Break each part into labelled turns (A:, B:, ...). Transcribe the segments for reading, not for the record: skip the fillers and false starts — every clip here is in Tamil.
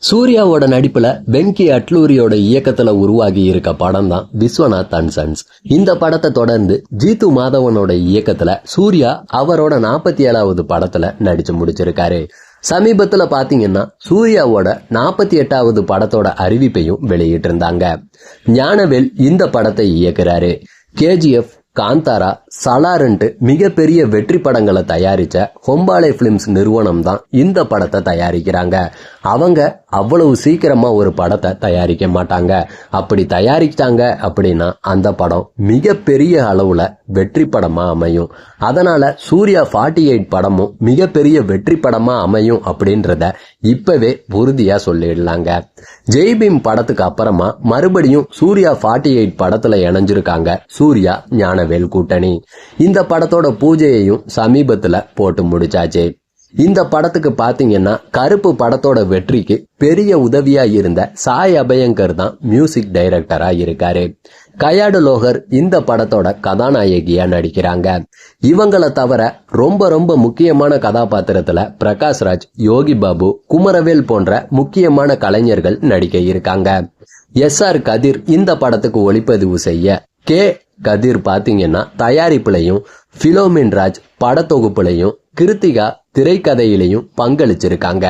A: சூர்யாவோட நடிப்புல வெங்கி அட்லூரியோட இயக்கத்துல உருவாகி இருக்க படம் தான் விஸ்வநாத் அண்ட் சன்ஸ். இந்த படத்தை தொடர்ந்து ஜீத்து மாதவனோட இயக்கத்துல சூர்யா அவரோட 47வது படத்துல நடிச்சு முடிச்சிருக்காரு. சமீபத்துல பாத்தீங்கன்னா சூர்யாவோட 48வது படத்தோட அறிவிப்பையும் வெளியிட்டு இருந்தாங்க. ஞானவேல் இந்த படத்தை இயக்குறாரு. KGF, காந்தாரா, சலார்ன்ட்டு மிகப்பெரிய வெற்றி படங்களை தயாரிச்ச ஹொம்பாலே பிலிம்ஸ் நிறுவனம் தான் இந்த படத்தை தயாரிக்கிறாங்க. அவங்க அவ்வளவு சீக்கிரமா ஒரு படத்தை தயாரிக்க மாட்டாங்க. அப்படி தயாரிச்சாங்க அப்படின்னா அந்த படம் மிகப்பெரிய அளவுல வெற்றி படமா அமையும். அதனால சூர்யா 48 படமும் மிகப்பெரிய வெற்றி படமா அமையும் அப்படின்றத இப்பவே உறுதியா சொல்லிடலாங்க. ஜெய்பீம் படத்துக்கு அப்புறமா மறுபடியும் சூர்யா 48 படத்துல இணைஞ்சிருக்காங்க சூர்யா ஞானவேல் கூட்டணி. இந்த படத்தோட பூஜையையும் சமீபத்துல போட்டு முடிச்சாச்சு. இந்த படத்துக்கு பாத்தீங்கன்னா கருப்பு படத்தோட வெற்றிக்கு பெரிய உதவியா இருந்த சாய் அபயங்கர் தான் மியூசிக் டைரக்டரா இருக்காரு. கயாடு லோகர் இந்த படத்தோட கதாநாயகியா நடிக்கிறாங்க. இவங்களை தவிர ரொம்ப ரொம்ப முக்கியமான கதாபாத்திரத்துல பிரகாஷ்ராஜ், யோகி பாபு, குமரவேல் போன்ற முக்கியமான கலைஞர்கள் நடிக்க இருக்காங்க. SR கதிர் இந்த படத்துக்கு ஒளிப்பதிவு செய்ய, கே கதிர் பாத்தீங்கன்னா தயாரிப்புலையும், பிலோமின் ராஜ் படத்தொகுப்புலையும், கிருத்திகா திரைக்கதையிலையும் பங்களிச்சிருக்காங்க.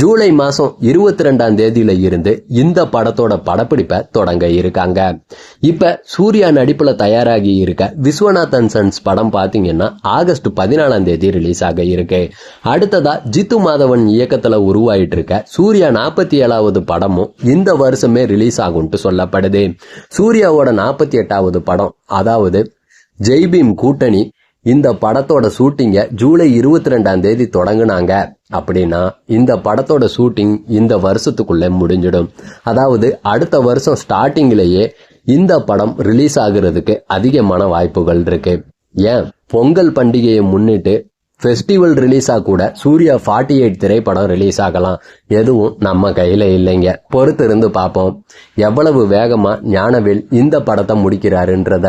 A: ஜூலை மாசம் 22ஆம் தேதியில இருந்து இந்த படத்தோட படப்பிடிப்பை தொடங்க இருக்காங்க. இப்ப சூர்யா நடிப்புல தயாராகி இருக்க விஸ்வநாத் அண்ட் சன்ஸ் படம் பாத்தீங்கன்னா ஆகஸ்ட் 14ஆம் தேதி ரிலீஸ் ஆக இருக்கு. அடுத்ததா ஜித்து மாதவன் இயக்கத்துல உருவாயிட்டு இருக்க சூர்யா 47வது படமும் இந்த வருஷமே ரிலீஸ் ஆகும்னு சொல்லப்படுது. சூர்யாவோட 48வது படம், அதாவது ஜெய்பீம் கூட்டணி, இந்த படத்தோட ஷூட்டிங்க ஜூலை 22ஆம் தேதி தொடங்குனாங்க அப்படின்னா இந்த படத்தோட ஷூட்டிங் இந்த வருஷத்துக்குள்ள முடிஞ்சிடும். அதாவது அடுத்த வருஷம் ஸ்டார்டிங்லேயே இந்த படம் ரிலீஸ் ஆகுறதுக்கு அதிகமான வாய்ப்புகள் இருக்கு. ஏன், பொங்கல் பண்டிகையை முன்னிட்டு ஃபெஸ்டிவல் ரிலீஸா கூட சூர்யா 48 திரைப்படம் ரிலீஸ் ஆகலாம். எதுவும் நம்ம கையில இல்லைங்க. பொறுத்து இருந்து பார்ப்போம் எவ்வளவு வேகமா ஞானவேல் இந்த படத்தை முடிக்கிறாருன்றத.